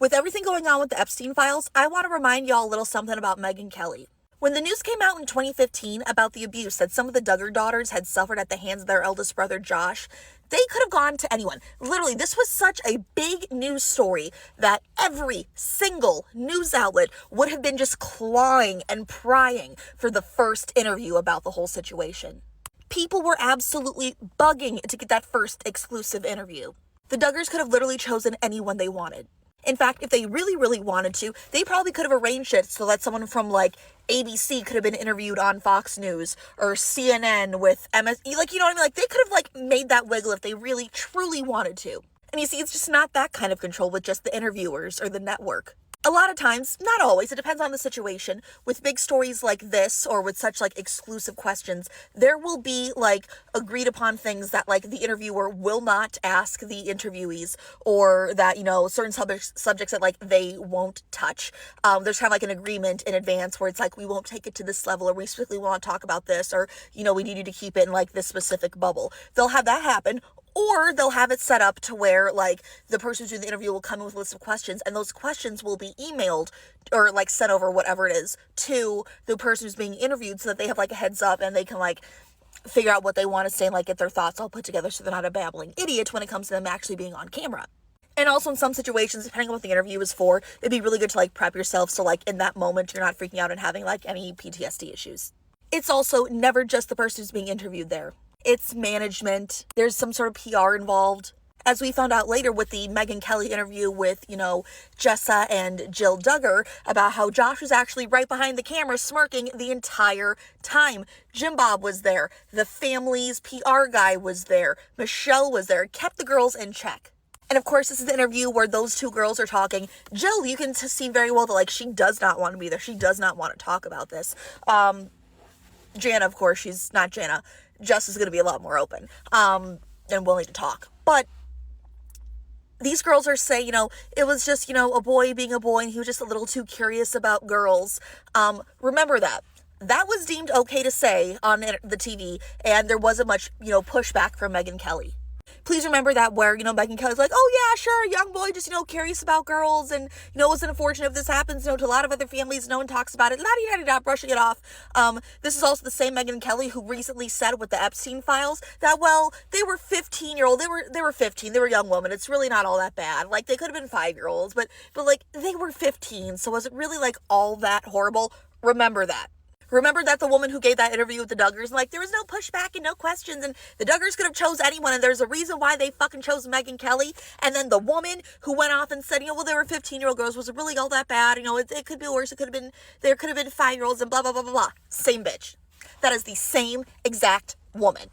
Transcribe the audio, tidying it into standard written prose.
With everything going on with the Epstein files, I want to remind y'all a little something about Megyn Kelly. When the news came out in 2015 about the abuse that some of the Duggar daughters had suffered at the hands of their eldest brother Josh, they could have gone to anyone. Literally, this was such a big news story that every single news outlet would have been just clawing and prying for the first interview about the whole situation. People were absolutely bugging to get that first exclusive interview. The Duggars could have literally chosen anyone they wanted. In fact, if they really, really wanted to, they probably could have arranged it so that someone from, like, ABC could have been interviewed on Fox News or CNN with MS, like, you know what I mean? Like, they could have, like, made that wiggle if they really, truly wanted to. And you see, it's just not that kind of control with just the interviewers or the network. A lot of times, not always, it depends on the situation, with big stories like this or with such like exclusive questions, there will be like agreed upon things that like the interviewer will not ask the interviewees, or that, you know, certain subjects that like they won't touch. There's kind of like an agreement in advance where it's like, we won't take it to this level, or we strictly won't talk about this, or, you know, we need you to keep it in like this specific bubble. They'll have that happen. Or they'll have it set up to where, like, the person who's doing the interview will come in with a list of questions, and those questions will be emailed or, like, sent over, whatever it is, to the person who's being interviewed so that they have, like, a heads up and they can, like, figure out what they want to say and, like, get their thoughts all put together so they're not a babbling idiot when it comes to them actually being on camera. And also in some situations, depending on what the interview is for, it'd be really good to, like, prep yourself so, like, in that moment you're not freaking out and having, like, any PTSD issues. It's also never just the person who's being interviewed there. It's management. There's some sort of PR involved. As we found out later with the Megyn Kelly interview with, you know, Jessa and Jill Duggar, about how Josh was actually right behind the camera smirking the entire time. Jim Bob was there. The family's PR guy was there. Michelle was there. Kept the girls in check. And of course, this is the interview where those two girls are talking. Jill, you can see very well that, like, she does not want to be there. She does not want to talk about this. Jana, of course, she's not Jana. Jess is going to be a lot more open and willing to talk. But these girls are saying, you know, it was just, you know, a boy being a boy and he was just a little too curious about girls. Remember that. That was deemed okay to say on the TV, and there wasn't much, you know, pushback from Megyn Kelly. Please remember that, where, you know, Megyn Kelly's like, oh yeah, sure, young boy, just, you know, curious about girls, and, you know, it was unfortunate if this happens, you know, to a lot of other families, no one talks about it, la-di-da-di-da, brushing it off. This is also the same Megyn Kelly who recently said with the Epstein files that, well, they were 15-year-old, they were 15, they were young women, it's really not all that bad, like, they could have been 5-year-olds, but like, they were 15, so was it really, like, all that horrible? Remember that. Remember that the woman who gave that interview with the Duggars, like, there was no pushback and no questions, and the Duggars could have chose anyone, and there's a reason why they fucking chose Megyn Kelly. And then the woman who went off and said, you know, well, they were 15-year-old girls, was it really all that bad? You know, it could be worse, there could have been 5-year-olds and blah, blah, blah, blah, blah. Same bitch. That is the same exact woman.